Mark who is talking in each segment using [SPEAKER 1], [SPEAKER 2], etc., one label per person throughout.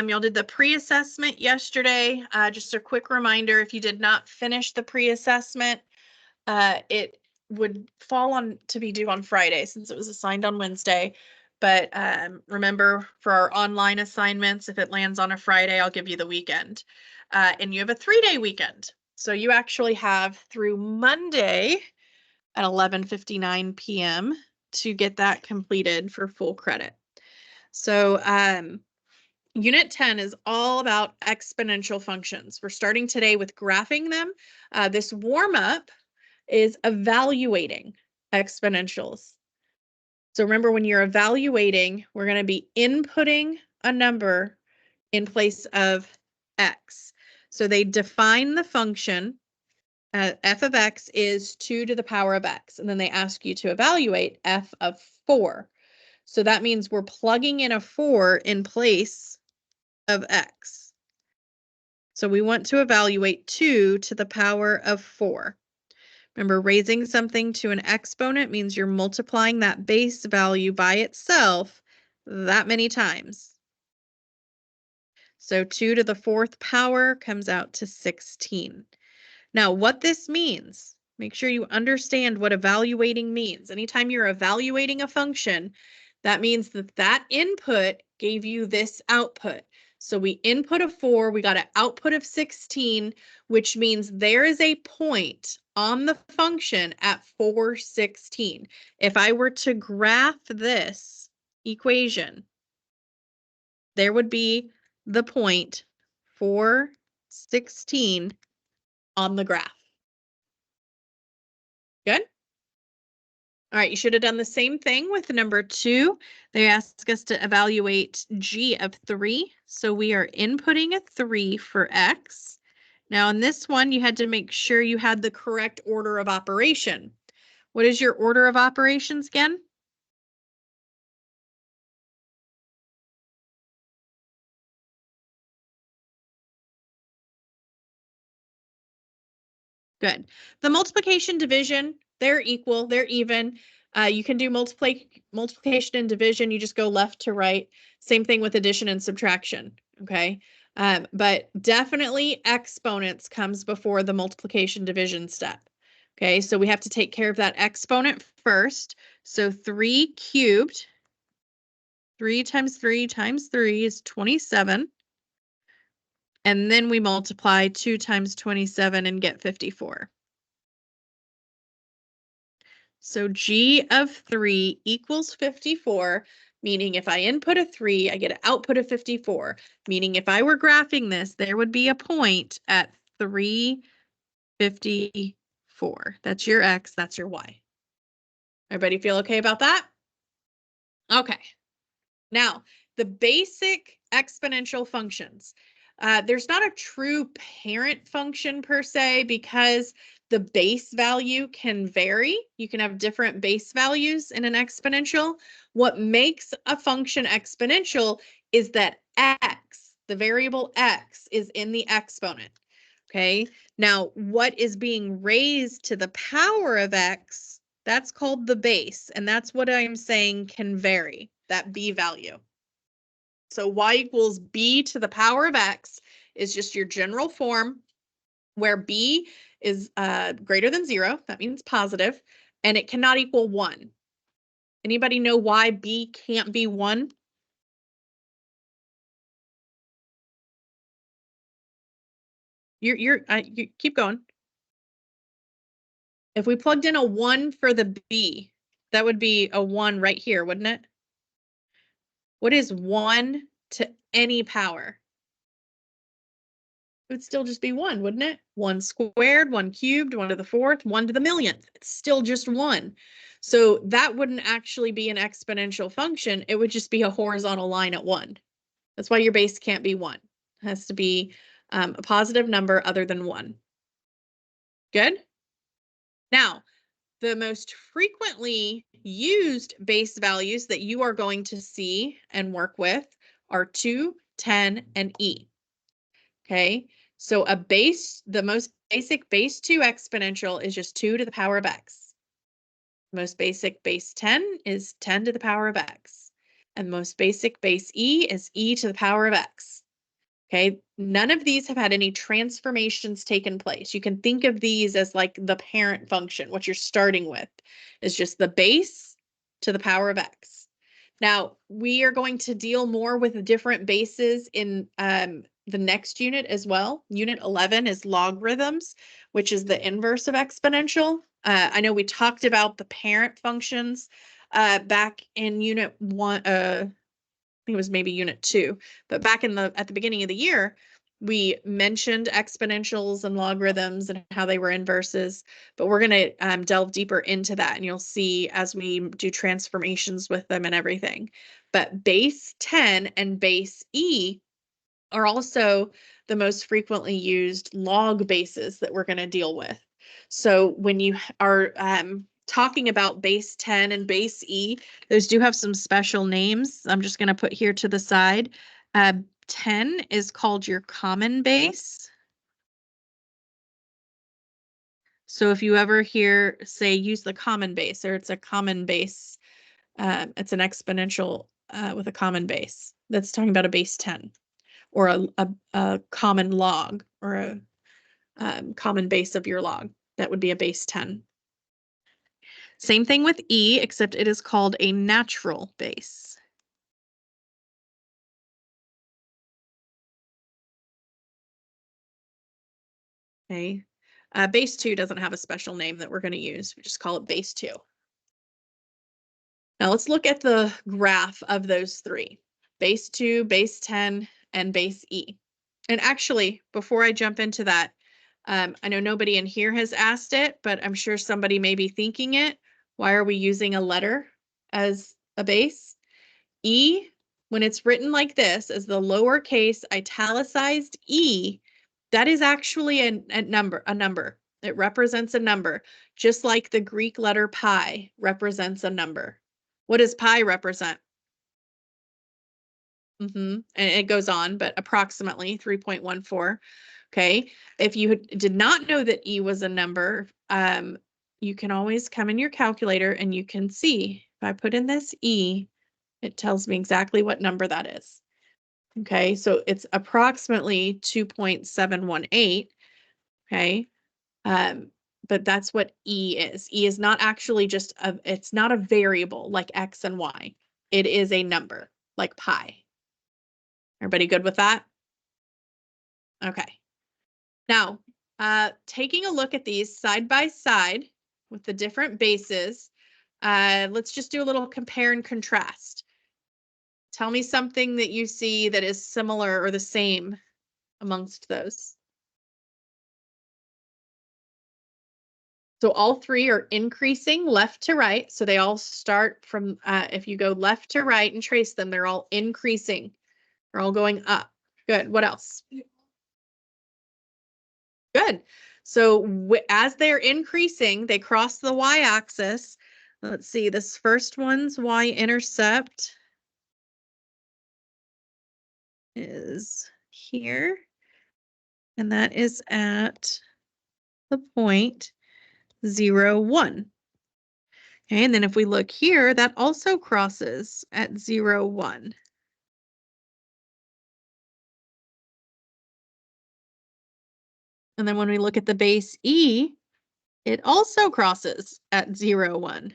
[SPEAKER 1] Y'all did the pre-assessment yesterday. Just a quick reminder, if you did not finish the pre-assessment, it would fall on to be due on Friday since it was assigned on Wednesday. But remember, for our online assignments, if it lands on a Friday, I'll give you the weekend. And you have a 3-day weekend. So you actually have through Monday at 11:59 p.m. to get that completed for full credit. So Unit 10 is all about exponential functions. We're starting today with graphing them. This warm-up is evaluating exponentials. So remember, when you're evaluating, we're going to be inputting a number in place of x. So they define the function, f of x is 2 to the power of x, and then they ask you to evaluate f of 4. So that means we're plugging in a 4 in place of x. So we want to evaluate 2 to the power of 4. Remember, raising something to an exponent means you're multiplying that base value by itself that many times. So 2 to the 4th power comes out to 16. Now, what this means, make sure you understand what evaluating means. Anytime you're evaluating a function, that means that that input gave you this output. So we input a 4, we got an output of 16, which means there is a point on the function at 416. If I were to graph this equation, there would be the point 416 on the graph. Good? All right, you should have done the same thing with number 2. They ask us to evaluate g of 3. So we are inputting a 3 for x. Now in this one, you had to make sure you had the correct order of operation. What is your order of operations again? Good. The multiplication, division, they're equal, they're even. You can do multiplication and division. You just go left to right. Same thing with addition and subtraction, okay? But definitely exponents comes before the multiplication division step. Okay, so we have to take care of that exponent first. So 3 cubed, 3 times 3 times 3 is 27. And then we multiply 2 times 27 and get 54. So g of 3 equals 54, meaning if I input a 3, I get an output of 54, meaning if I were graphing this, there would be a point at 354. That's your x, that's your y. Everybody feel okay about that? Okay. Now, the basic exponential functions. There's not a true parent function per se because the base value can vary. You can have different base values in an exponential. What makes a function exponential is that x, the variable x, is in the exponent. Okay, now what is being raised to the power of x, that's called the base, and that's what I'm saying can vary, that b value. So y equals b to the power of x is just your general form where b is greater than 0, that means positive, and it cannot equal 1. Anybody know why b can't be 1? You keep going. If we plugged in a 1 for the b, that would be a 1 right here, wouldn't it? What is 1 to any power? It would still just be 1, wouldn't it? 1 squared, 1 cubed, 1 to the 4th, 1 to the millionth. It's still just 1. So that wouldn't actually be an exponential function. It would just be a horizontal line at 1. That's why your base can't be 1. It has to be a positive number other than 1. Good? Now, the most frequently used base values that you are going to see and work with are 2, 10, and e. Okay, so the most basic base 2 exponential is just 2 to the power of x. Most basic base 10 is 10 to the power of x. and the most basic base e is e to the power of x. Okay, none of these have had any transformations taken place. You can think of these as like the parent function. What you're starting with is just the base to the power of x. Now, we are going to deal more with different bases in the next unit as well. Unit 11 is logarithms, which is the inverse of exponential. I know we talked about the parent functions back in unit 1, think it was maybe unit 2, but back at the beginning of the year, we mentioned exponentials and logarithms and how they were inverses, but we're going to delve deeper into that, and you'll see as we do transformations with them and everything. But base 10 and base e are also the most frequently used log bases that we're going to deal with. So when you are talking about base 10 and base E, those do have some special names. I'm just going to put here to the side. 10 is called your common base. So if you ever hear, say, use the common base, or it's a common base, it's an exponential with a common base. That's talking about a base 10, or a common log, or a common base of your log. That would be a base 10. Same thing with E, except it is called a natural base. Okay. Base 2 doesn't have a special name that we're going to use. We just call it base 2. Now let's look at the graph of those three. Base 2, base 10, and base E. And actually, before I jump into that, I know nobody in here has asked it, but I'm sure somebody may be thinking it. Why are we using a letter as a base? E, when it's written like this, as the lowercase italicized e, that is actually a number. It represents a number, just like the Greek letter pi represents a number. What does pi represent? And it goes on, but approximately 3.14. Okay. If you did not know that E was a number, you can always come in your calculator and you can see if I put in this E, it tells me exactly what number that is. Okay. So it's approximately 2.718. Okay. But that's what E is. E is not actually just it's not a variable like X and Y. It is a number like pi. Everybody good with that? Okay. Now, taking a look at these side by side with the different bases, let's just do a little compare and contrast. Tell me something that you see that is similar or the same amongst those. So all three are increasing left to right. So they all start from, if you go left to right and trace them, they're all increasing. They're all going up. Good. What else? Good. So as they're increasing, they cross the y-axis. Let's see, this first one's y-intercept is here. And that is at the point 0, 1. Okay, and then if we look here, that also crosses at 0, 1. And then when we look at the base E, it also crosses at 0, 1.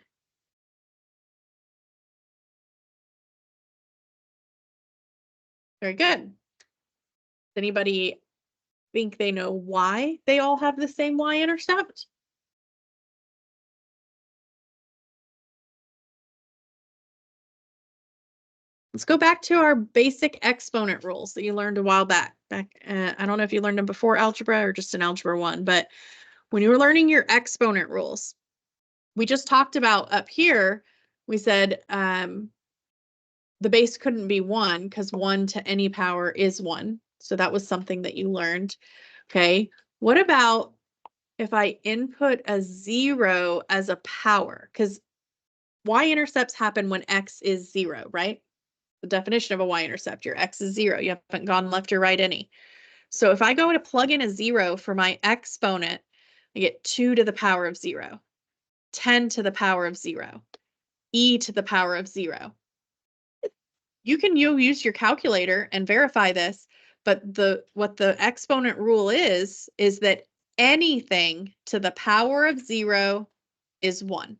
[SPEAKER 1] Very good. Does anybody think they know why they all have the same y-intercept? Let's go back to our basic exponent rules that you learned a while back. I don't know if you learned them before algebra or just in Algebra 1, but when you were learning your exponent rules, we just talked about up here, we said the base couldn't be 1 because 1 to any power is 1. So that was something that you learned. Okay. What about if I input a 0 as a power? Because y-intercepts happen when x is 0, right? The definition of a y-intercept, your x is 0. You haven't gone left or right any. So if I go to plug in a 0 for my exponent, I get 2 to the power of 0, 10 to the power of 0, e to the power of 0. you'll use your calculator and verify this, but what the exponent rule is that anything to the power of 0 is 1.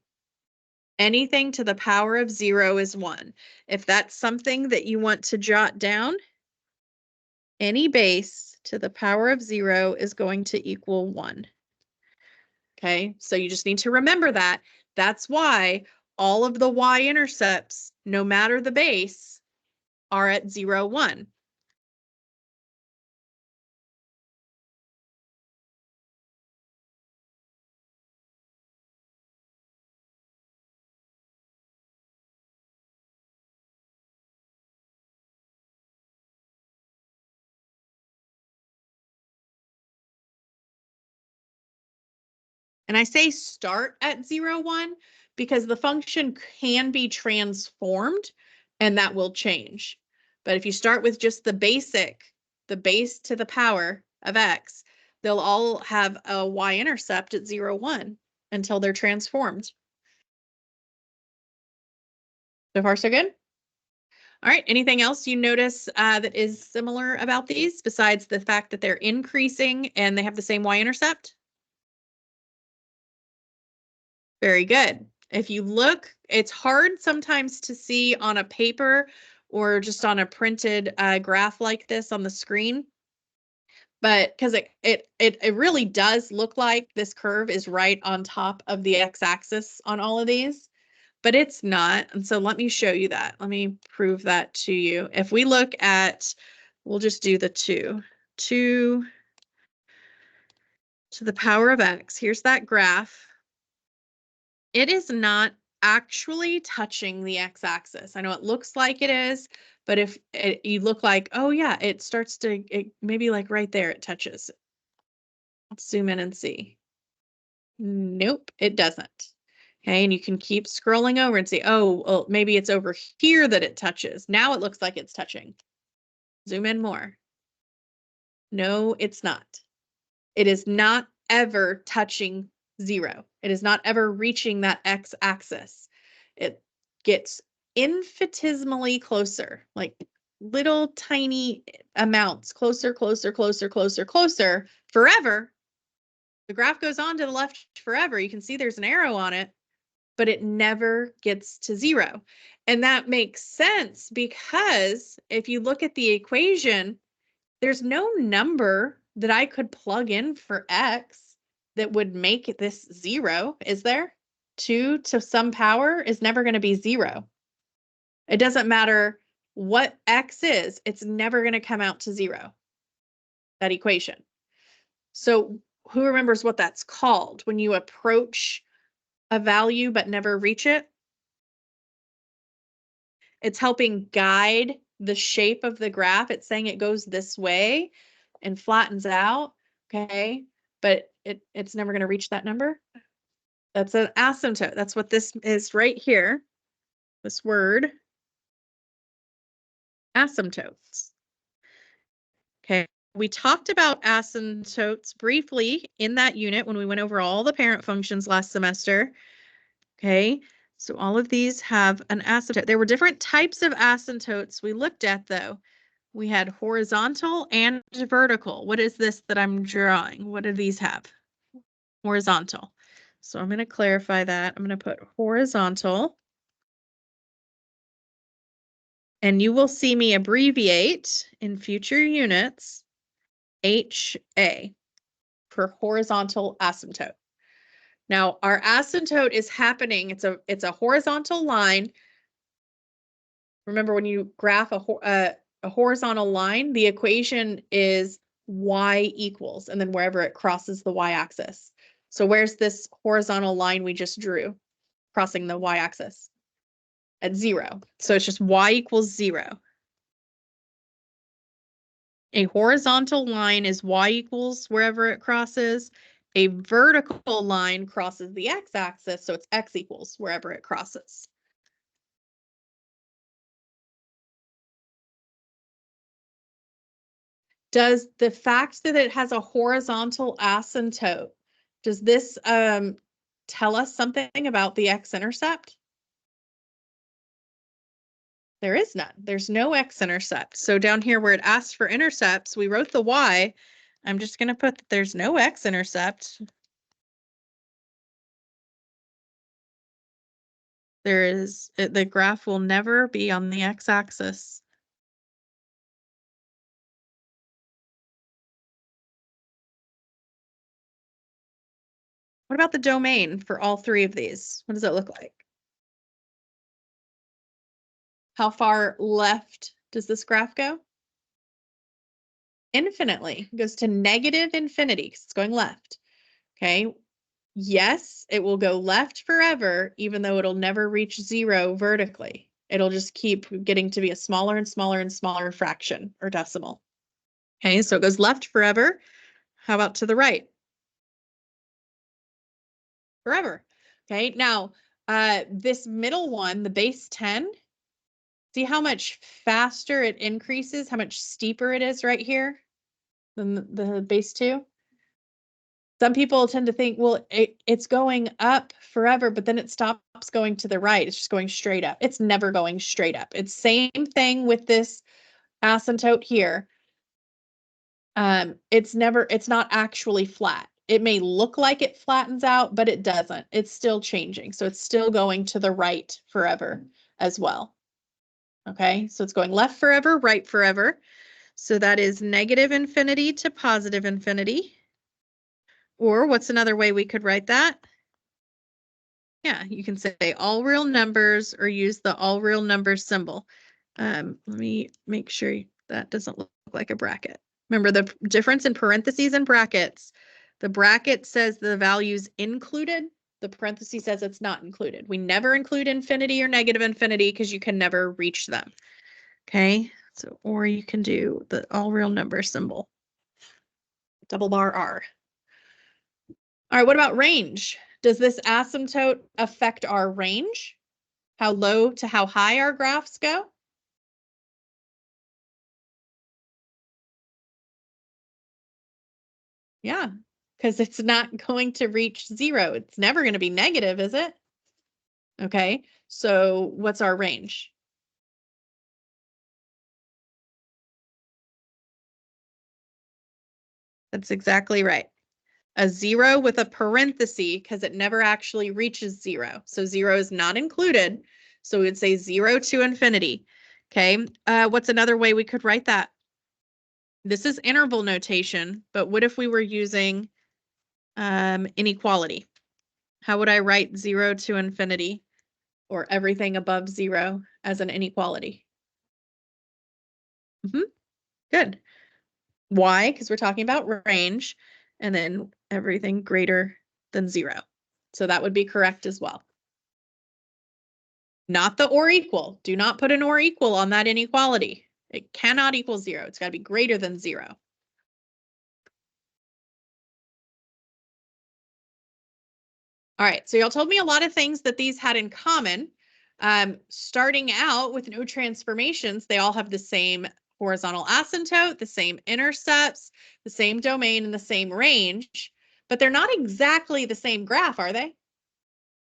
[SPEAKER 1] Anything to the power of 0 is 1. If that's something that you want to jot down, any base to the power of 0 is going to equal 1. Okay, so you just need to remember that. That's why all of the y-intercepts, no matter the base, are at 0, 1. And I say start at 0, 1 because the function can be transformed and that will change. But if you start with just the base to the power of x, they'll all have a y-intercept at 0, 1 until they're transformed. So far, so good? All right, anything else you notice that is similar about these besides the fact that they're increasing and they have the same y-intercept? Very good. If you look, it's hard sometimes to see on a paper or just on a printed graph like this on the screen, but because it really does look like this curve is right on top of the x-axis on all of these, but it's not. And so let me show you that. Let me prove that to you. If we look at, we'll just do the 2 to the power of x. Here's that graph. It is not actually touching the x-axis. I know it looks like it is, but if you look like, oh yeah, it starts to, maybe like right there it touches. Let's zoom in and see. Nope, it doesn't. Okay, and you can keep scrolling over and see, oh, well, maybe it's over here that it touches. Now it looks like it's touching. Zoom in more. No, it's not. It is not ever touching 0. It is not ever reaching that x-axis. It gets infinitesimally closer, like little tiny amounts, closer, closer, closer, closer, closer, forever. The graph goes on to the left forever. You can see there's an arrow on it, but it never gets to 0. And that makes sense because if you look at the equation, there's no number that I could plug in for x that would make this 0, is there? 2 to some power is never going to be 0. It doesn't matter what x is, it's never going to come out to 0, that equation. So who remembers what that's called when you approach a value but never reach it? It's helping guide the shape of the graph. It's saying it goes this way and flattens out, okay? But it's never going to reach that number. That's an asymptote. That's what this is right here. This word, asymptotes. Okay, we talked about asymptotes briefly in that unit when we went over all the parent functions last semester. Okay, so all of these have an asymptote. There were different types of asymptotes we looked at though. We had horizontal and vertical. What is this that I'm drawing? What do these have? Horizontal. So I'm going to clarify that. I'm going to put horizontal. And you will see me abbreviate in future units HA for horizontal asymptote. Now, our asymptote is happening. It's a horizontal line. Remember, when you graph a horizontal line, the equation is y equals, and then wherever it crosses the y-axis. So where's this horizontal line we just drew crossing the y-axis? At 0. So it's just y equals 0. A horizontal line is y equals wherever it crosses. A vertical line crosses the x-axis, so it's x equals wherever it crosses. Does the fact that it has a horizontal asymptote, does this tell us something about the x-intercept? There is none. There's no x-intercept. So down here where it asked for intercepts, we wrote the y. I'm just going to put that there's no x-intercept. The graph will never be on the x-axis. What about the domain for all three of these? What does it look like? How far left does this graph go? Infinitely. It goes to negative infinity because it's going left. Okay. Yes, it will go left forever, even though it'll never reach zero vertically. It'll just keep getting to be a smaller and smaller and smaller fraction or decimal. Okay, so it goes left forever. How about to the right? Forever. Okay, now this middle one, the base 10, see how much faster it increases, how much steeper it is right here than the base 2? Some people tend to think, well, it's going up forever, but then it stops going to the right. It's just going straight up. It's never going straight up. It's same thing with this asymptote here. It's not actually flat. It may look like it flattens out, but it doesn't. It's still changing. So it's still going to the right forever as well. Okay, so it's going left forever, right forever. So that is negative infinity to positive infinity. Or what's another way we could write that? Yeah, you can say all real numbers or use the all real numbers symbol. Let me make sure that doesn't look like a bracket. Remember the difference in parentheses and brackets. The bracket says the value's included. The parenthesis says it's not included. We never include infinity or negative infinity because you can never reach them. Okay, so or you can do the all real number symbol. Double bar R. All right, what about range? Does this asymptote affect our range? How low to how high our graphs go? Yeah, because it's not going to reach zero. It's never going to be negative, is it? Okay, so what's our range? That's exactly right. A 0 with a parenthesis because it never actually reaches 0. So 0 is not included. So we would say 0 to infinity. Okay, what's another way we could write that? This is interval notation, but what if we were using inequality? How would I write 0 to infinity or everything above 0 as an inequality? Good. Why? Because we're talking about range and then everything greater than 0. So that would be correct as well. Not the or equal. Do not put an or equal on that inequality. It cannot equal 0. It's got to be greater than 0. All right, so y'all told me a lot of things that these had in common. Starting out with no transformations, they all have the same horizontal asymptote, the same intercepts, the same domain, and the same range, but they're not exactly the same graph, are they?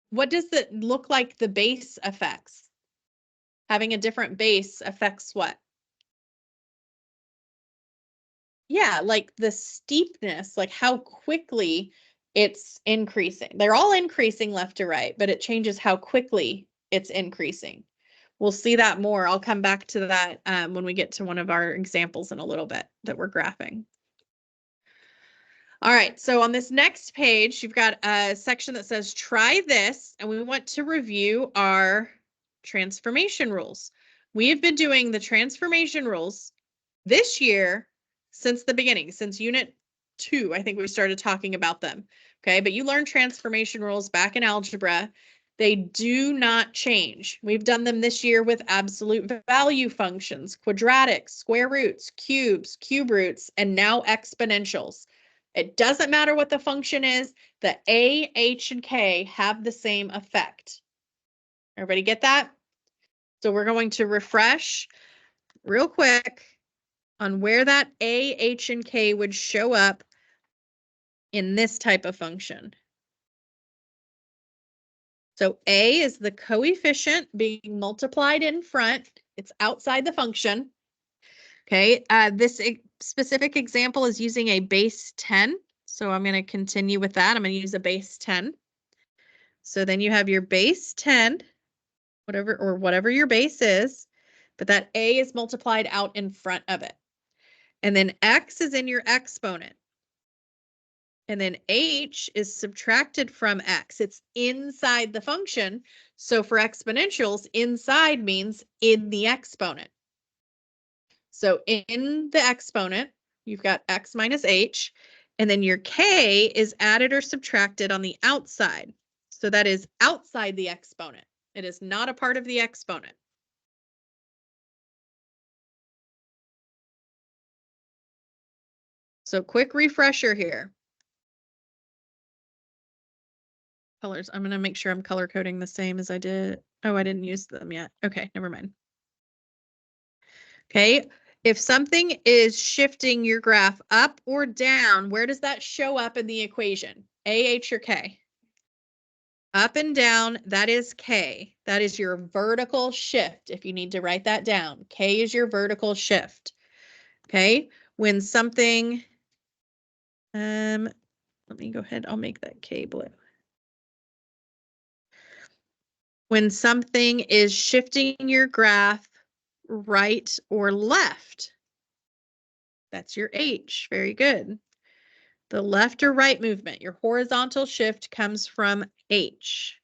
[SPEAKER 1] What does it look like the base affects? Having a different base affects what? Yeah, like the steepness, like how quickly it's increasing. They're all increasing left to right, but it changes how quickly it's increasing. We'll see that more. I'll come back to that when we get to one of our examples in a little bit that we're graphing. All right, so on this next page, you've got a section that says try this, and we want to review our transformation rules. We have been doing the transformation rules this year since the beginning, since unit 2, I think we started talking about them. Okay, but you learned transformation rules back in algebra. They do not change. We've done them this year with absolute value functions, quadratics, square roots, cubes, cube roots, and now exponentials. It doesn't matter what the function is, the a, h, and k have the same effect. Everybody get that? So we're going to refresh real quick on where that a, h, and k would show up in this type of function. So a is the coefficient being multiplied in front It's outside the function. Okay, this specific example is using a base 10. So I'm going to continue with that. I'm going to use a base 10. So then you have your base 10, whatever your base is, but that a is multiplied out in front of it. And then x is in your exponent. And then h is subtracted from x. It's inside the function. So for exponentials, inside means in the exponent. So in the exponent, you've got x minus h, and then your k is added or subtracted on the outside. So that is outside the exponent. It is not a part of the exponent. So quick refresher here. Colors. I'm going to make sure I'm color coding the same as I did. Oh, I didn't use them yet. Okay, never mind. Okay, if something is shifting your graph up or down, where does that show up in the equation? A, H, or K? Up and down, that is K. That is your vertical shift, if you need to write that down. K is your vertical shift. Okay, when something, let me go ahead, I'll make that K blue. When something is shifting your graph right or left, that's your H. Very good. The left or right movement, your horizontal shift comes from H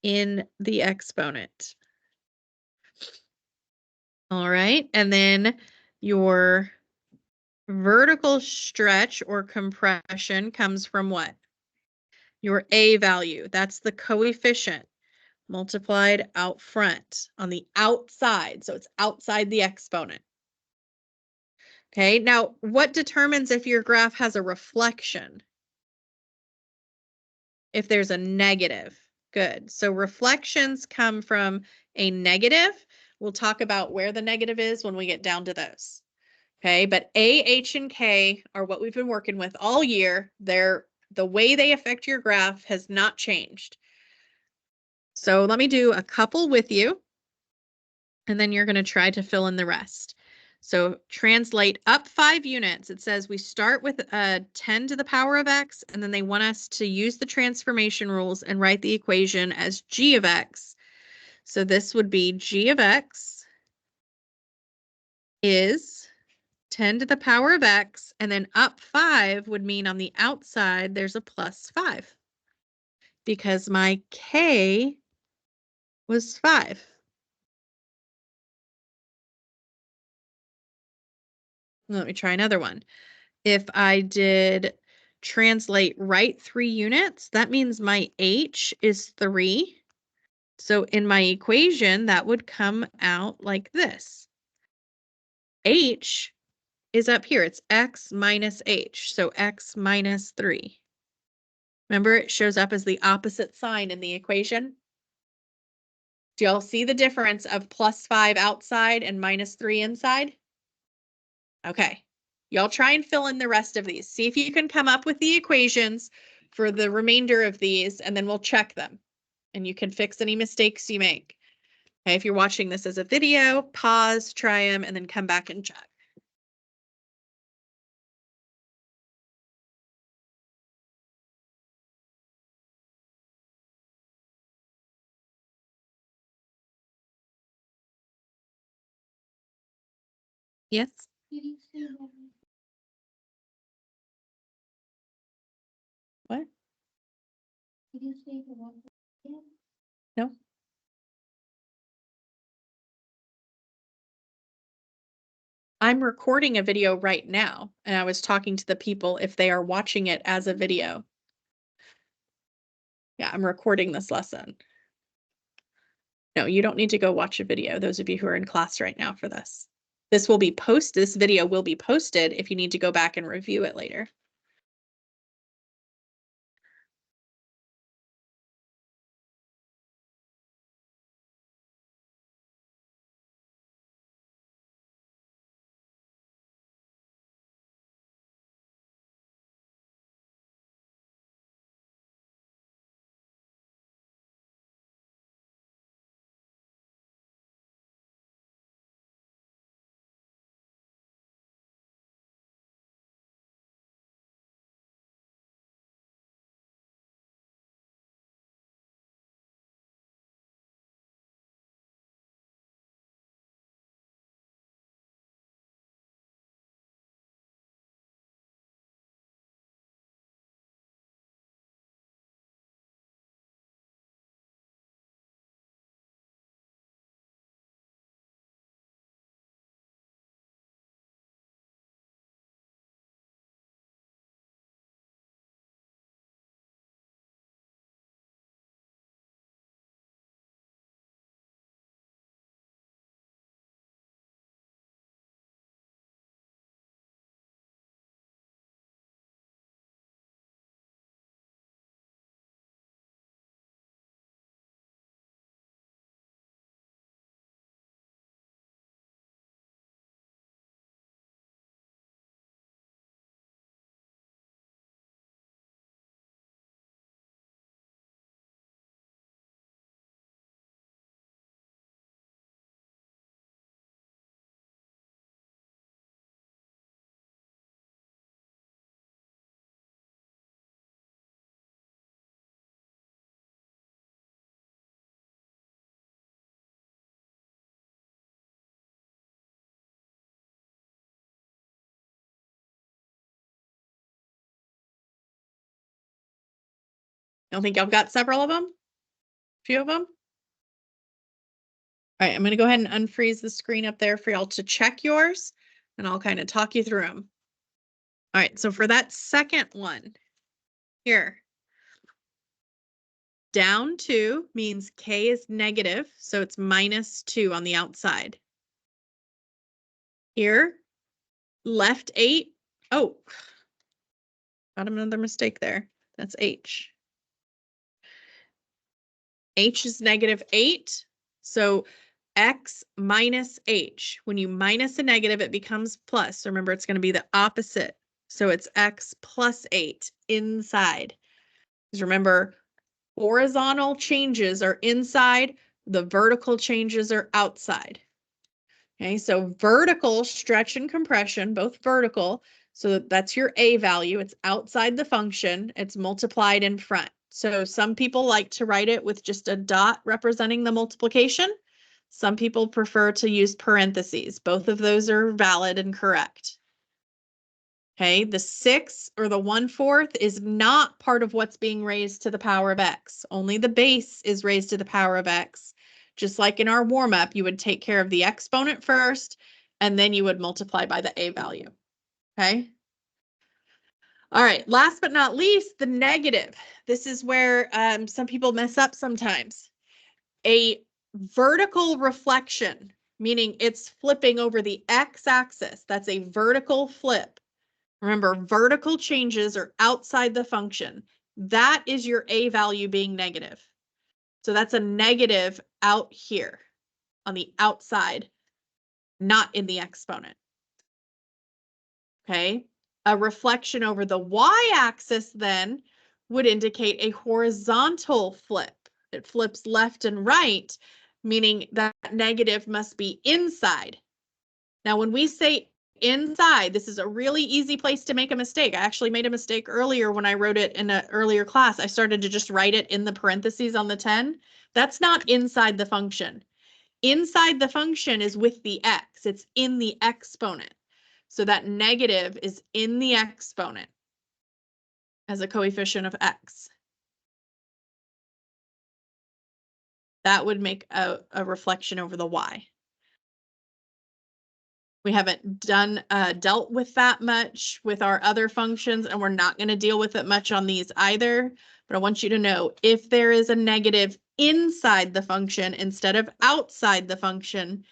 [SPEAKER 1] in the exponent. All right, and then your vertical stretch or compression comes from what? Your A value. That's the coefficient multiplied out front on the outside. So it's outside the exponent. Okay, now what determines if your graph has a reflection? If there's a negative. Good. So reflections come from a negative. We'll talk about where the negative is when we get down to those. Okay, but A, H, and K are what we've been working with all year. The way they affect your graph has not changed. So let me do a couple with you, and then you're going to try to fill in the rest. So translate up 5 units. It says we start with 10 to the power of x, and then they want us to use the transformation rules and write the equation as g of x. So this would be g of x is 10 to the power of x, and then up 5 would mean on the outside there's a plus 5 because my k was 5. Let me try another one. If I did translate right 3 units, that means my h is 3. So in my equation, that would come out like this. H is up here. It's x minus h, so x minus 3. Remember, it shows up as the opposite sign in the equation. Do y'all see the difference of plus 5 outside and minus 3 inside? Okay. Y'all try and fill in the rest of these. See if you can come up with the equations for the remainder of these, and then we'll check them. And you can fix any mistakes you make. Okay, if you're watching this as a video, pause, try them, and then come back and check. Yes? What? No? I'm recording a video right now, and I was talking to the people if they are watching it as a video. Yeah, I'm recording this lesson. No, you don't need to go watch a video, those of you who are in class right now for this. This video will be posted if you need to go back and review it later. I don't think y'all got several of them? A few of them? All right, I'm going to go ahead and unfreeze the screen up there for y'all to check yours, and I'll kind of talk you through them. All right, so for that second one here, down 2 means k is negative, so it's -2 on the outside. Here, left 8. Oh, got another mistake there. That's h. H is -8, so x minus h. When you minus a negative, it becomes plus. So remember, it's going to be the opposite. So it's x plus 8 inside. Because remember, horizontal changes are inside, the vertical changes are outside. Okay, so vertical stretch and compression, both vertical. So that's your a value. It's outside the function. It's multiplied in front. So some people like to write it with just a dot representing the multiplication. Some people prefer to use parentheses. Both of those are valid and correct. Okay, the 6 or the 1/4 is not part of what's being raised to the power of x. Only the base is raised to the power of x. Just like in our warm-up, you would take care of the exponent first, and then you would multiply by the a value. Okay? All right, last but not least, the negative. This is where some people mess up sometimes. A vertical reflection, meaning it's flipping over the x-axis. That's a vertical flip. Remember, vertical changes are outside the function. That is your a value being negative. So that's a negative out here on the outside, not in the exponent. Okay. A reflection over the y-axis then would indicate a horizontal flip. It flips left and right, meaning that negative must be inside. Now, when we say inside, this is a really easy place to make a mistake. I actually made a mistake earlier when I wrote it in an earlier class. I started to just write it in the parentheses on the 10. That's not inside the function. Inside the function is with the x. It's in the exponent. So that negative is in the exponent as a coefficient of x. That would make a reflection over the y. We haven't dealt with that much with our other functions, and we're not going to deal with it much on these either. But I want you to know, if there is a negative inside the function instead of outside the function,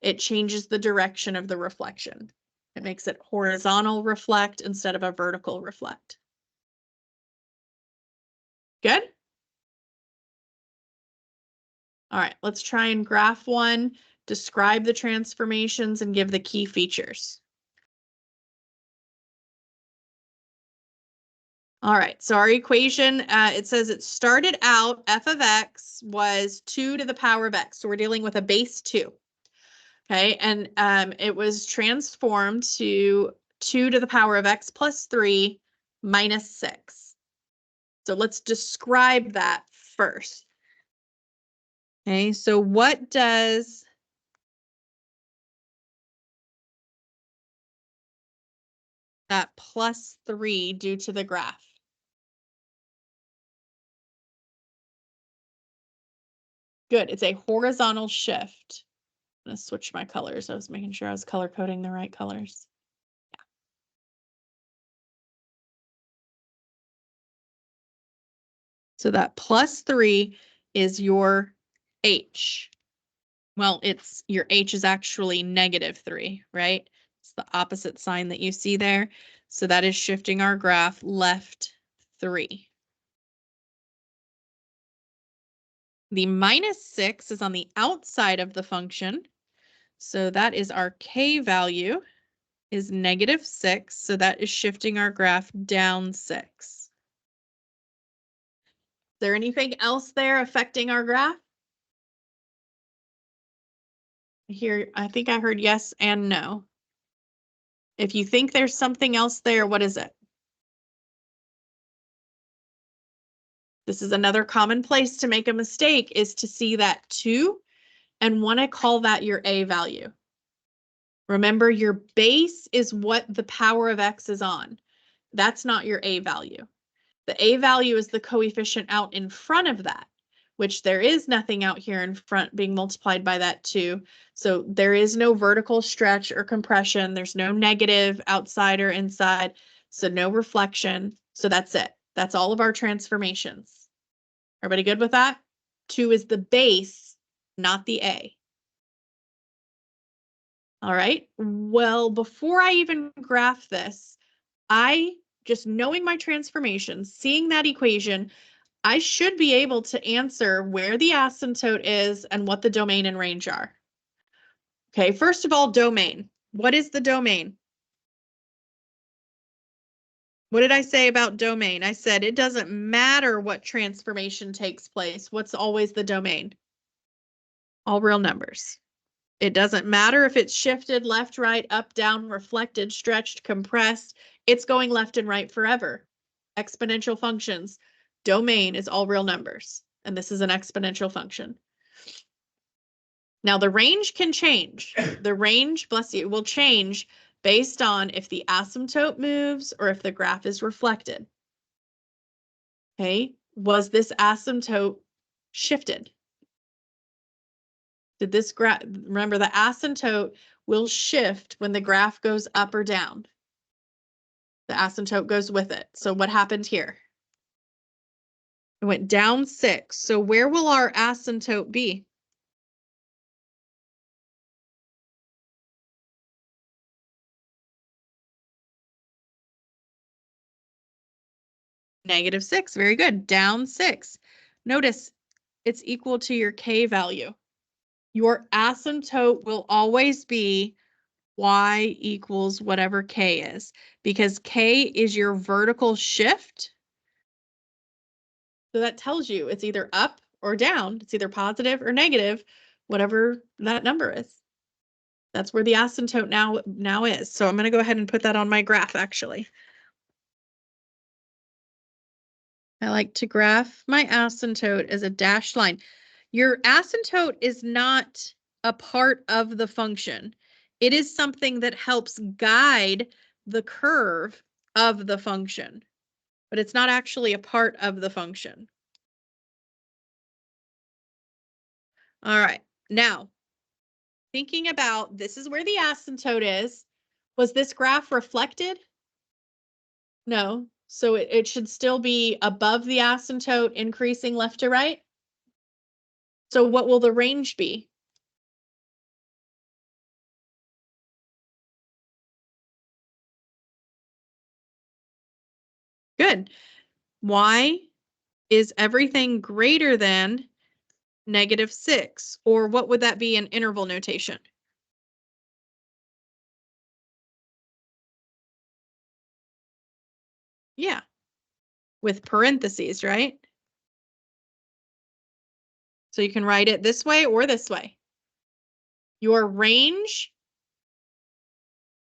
[SPEAKER 1] it changes the direction of the reflection. It makes it horizontal reflect instead of a vertical reflect. Good? All right, let's try and graph one, describe the transformations, and give the key features. All right, so our equation, it says it started out, f of x was 2 to the power of x. So we're dealing with a base 2. Okay, and it was transformed to 2 to the power of x plus 3 minus 6. So let's describe that first. Okay, so what does that plus 3 do to the graph? Good, it's a horizontal shift. I'm gonna switch my colors. I was making sure I was color coding the right colors. Yeah. So that plus 3 is your h. Well, it's your h is actually -3, right? It's the opposite sign that you see there. So that is shifting our graph left 3. The -6 is on the outside of the function. So that is our k value is -6. So that is shifting our graph down 6. Is there anything else there affecting our graph? Here, I think I heard yes and no. If you think there's something else there, what is it? This is another common place to make a mistake, is to see that 2 and want to call that your a value. Remember, your base is what the power of x is on. That's not your a value. The a value is the coefficient out in front of that, which there is nothing out here in front being multiplied by that 2. So there is no vertical stretch or compression. There's no negative outside or inside. So no reflection. So that's it. That's all of our transformations. Everybody good with that? 2 is the base, not the a. All right. Well, before I even graph this, just knowing my transformations, seeing that equation, I should be able to answer where the asymptote is and what the domain and range are. Okay, first of all, domain. What is the domain? What did I say about domain? I said it doesn't matter what transformation takes place. What's always the domain? All real numbers. It doesn't matter if it's shifted left, right, up, down, reflected, stretched, compressed. It's going left and right forever. Exponential functions. Domain is all real numbers. And this is an exponential function. Now the range can change. The range, bless you, will change based on if the asymptote moves or if the graph is reflected. Okay, was this asymptote shifted? Did this graph, remember the asymptote will shift when the graph goes up or down. The asymptote goes with it. So what happened here? It went down 6. So where will our asymptote be? -6. Very good. Down 6. Notice it's equal to your k value. Your asymptote will always be y equals whatever k is, because k is your vertical shift. So that tells you it's either up or down. It's either positive or negative, whatever that number is. That's where the asymptote now is. So I'm going to go ahead and put that on my graph, actually. I like to graph my asymptote as a dashed line. Your asymptote is not a part of the function. It is something that helps guide the curve of the function, but it's not actually a part of the function. All right, now thinking about this is where the asymptote is. Was this graph reflected? No, so it should still be above the asymptote, increasing left to right. So what will the range be? Good. Y is everything greater than -6, or what would that be in interval notation? Yeah, with parentheses, right? So you can write it this way or this way. Your range,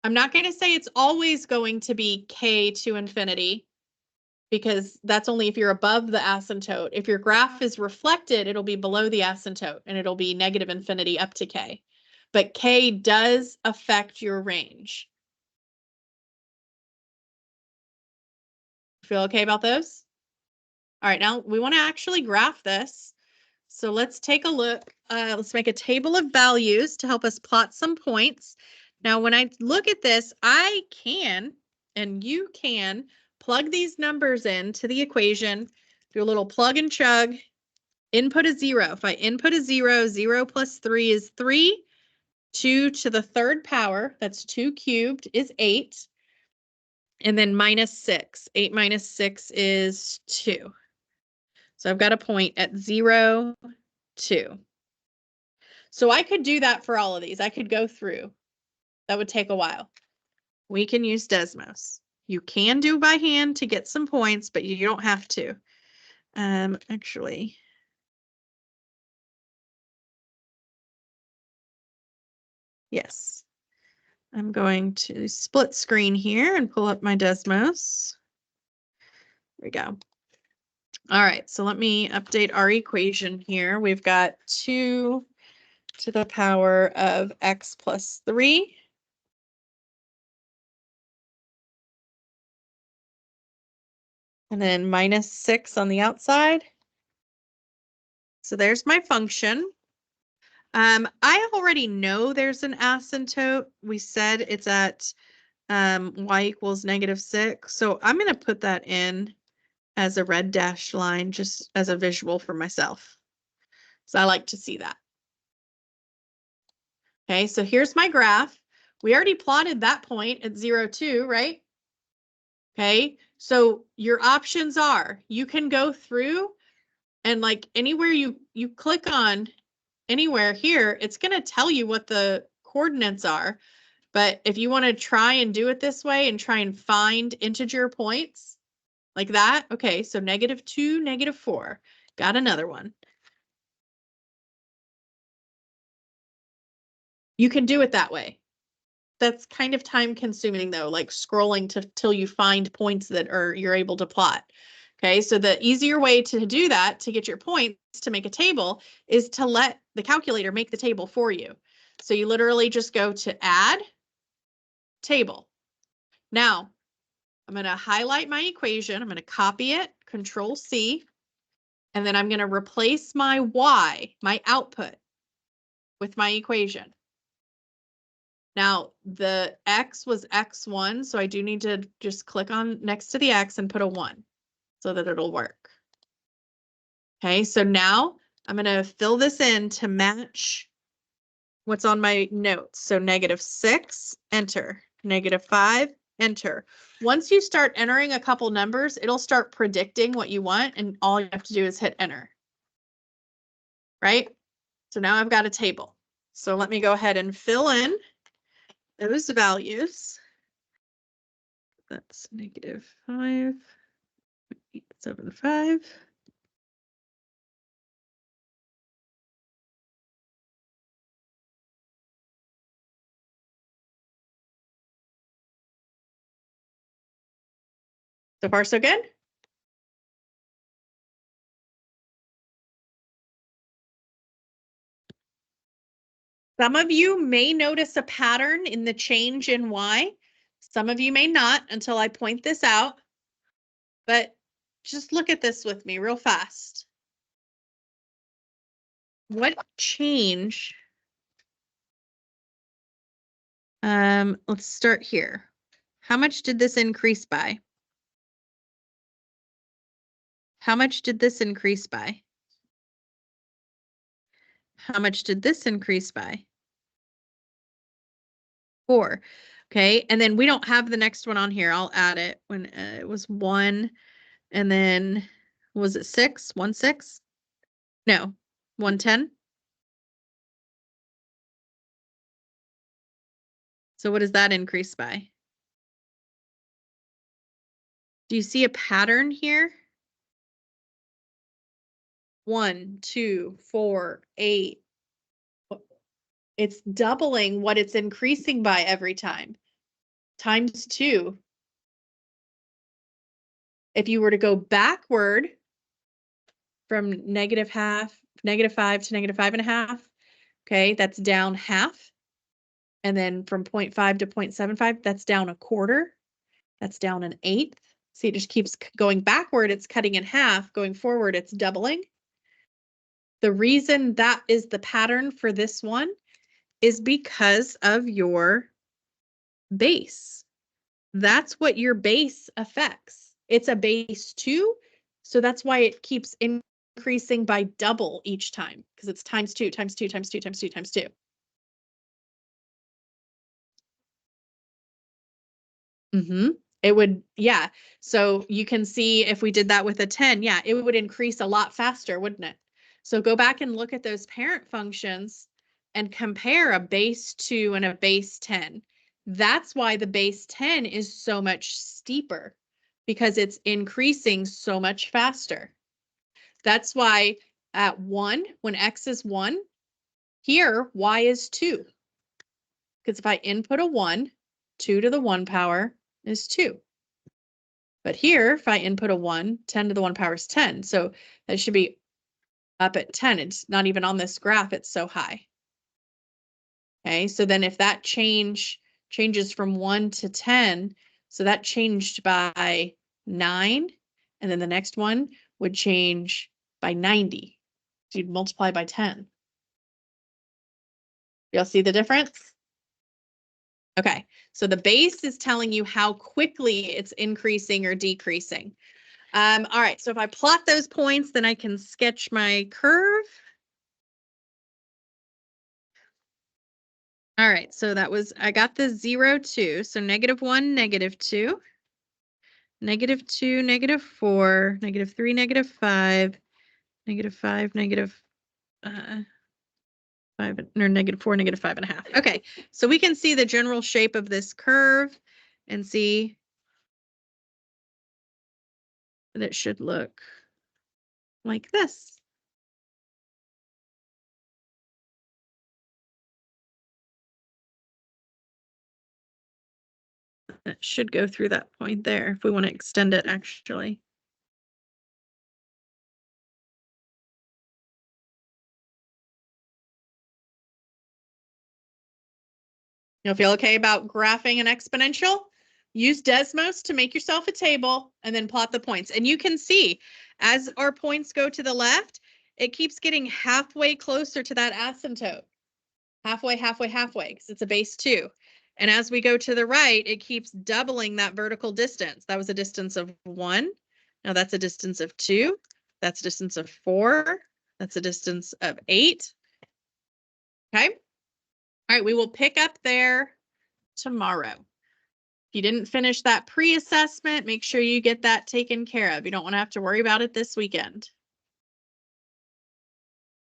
[SPEAKER 1] I'm not going to say it's always going to be k to infinity, because that's only if you're above the asymptote. If your graph is reflected, it'll be below the asymptote, and it'll be -infinity up to k. But k does affect your range. Feel okay about those? All right, now we want to actually graph this. So let's take a look. Let's make a table of values to help us plot some points. Now, when I look at this, I can, and you can, plug these numbers into the equation, do a little plug and chug, input a 0. If I input a 0, 0 plus 3 is 3. 2 to the third power, that's 2 cubed, is 8. And then -6. 8 minus 6 is 2. So I've got a point at 0, 2. So I could do that for all of these. I could go through. That would take a while. We can use Desmos. You can do by hand to get some points, but you don't have to. Actually, yes. I'm going to split screen here and pull up my Desmos. There we go. All right, so let me update our equation here. We've got 2 to the power of x plus 3. and then minus 6 on the outside. So there's my function. I already know there's an asymptote. We said it's at y equals -6. So I'm going to put that in as a red dashed line just as a visual for myself. So I like to see that. Okay, so here's my graph. We already plotted that point at 0, 2, right? Okay, so your options are you can go through and like anywhere you click on anywhere here, it's going to tell you what the coordinates are. But if you want to try and do it this way and try and find integer points like that, okay, so -2, -4. Got another one. You can do it that way. That's kind of time consuming though, like scrolling till you find points that you're able to plot. Okay, so the easier way to do that, to get your points to make a table, is to let the calculator make the table for you. So you literally just go to add, table. Now, I'm going to highlight my equation. I'm going to copy it, Control C, and then I'm going to replace my y, my output, with my equation. Now, the x was x1, so I do need to just click on next to the x and put a 1 so that it'll work. Okay, so now I'm going to fill this in to match what's on my notes. So -6, enter. -5, enter. Once you start entering a couple numbers, it'll start predicting what you want, and all you have to do is hit enter. Right? So now I've got a table. So let me go ahead and fill in those values. That's -5.875. So far, so good? Some of you may notice a pattern in the change in y. Some of you may not until I point this out. But just look at this with me real fast. What change? Let's start here. How much did this increase by? How much did this increase by? How much did this increase by? 4. Okay, and then we don't have the next one on here. I'll add it when it was 1, and then was it 6? 1, 6? No, 110. So what does that increase by? Do you see a pattern here? 1, 2, 4, 8. It's doubling what it's increasing by every time, times 2. If you were to go backward from -5 to -5.5, okay, that's down half. And then from 0.5 to 0.75, that's down a quarter. That's down an eighth. See, it just keeps going backward. It's cutting in half. Going forward, it's doubling. The reason that is the pattern for this one is because of your base. That's what your base affects. It's a base 2, so that's why it keeps increasing by double each time, because it's times 2, times 2, times 2, times 2, times 2. It would, yeah. So you can see if we did that with a 10, yeah, it would increase a lot faster, wouldn't it? So go back and look at those parent functions and compare a base 2 and a base 10. That's why the base 10 is so much steeper, because it's increasing so much faster. That's why at 1, when x is 1, here y is 2. Because if I input a 1, 2 to the 1 power is 2. But here, if I input a 1, 10 to the 1 power is 10. So that should be up at 10. It's not even on this graph. It's so high. Okay, so then if that changes from 1 to 10, so that changed by 9, And then the next one would change by 90. So you'd multiply by 10. Y'all see the difference? Okay, so the base is telling you how quickly it's increasing or decreasing. All right, so if I plot those points, then I can sketch my curve. All right, so that was, I got the 0, 2, so -1, -2, -2, -4, -3, -5, -5, -5, or -4, -5.5. Okay, so we can see the general shape of this curve and see that it should look like this. It should go through that point there if we want to extend it, actually. You'll feel okay about graphing an exponential? Use Desmos to make yourself a table and then plot the points. And you can see as our points go to the left, it keeps getting halfway closer to that asymptote. Halfway, halfway, halfway, because it's a base 2. And as we go to the right, it keeps doubling that vertical distance. That was a distance of 1. Now that's a distance of 2. That's a distance of 4. That's a distance of 8. Okay. All right, we will pick up there tomorrow. If you didn't finish that pre-assessment, make sure you get that taken care of. You don't want to have to worry about it this weekend.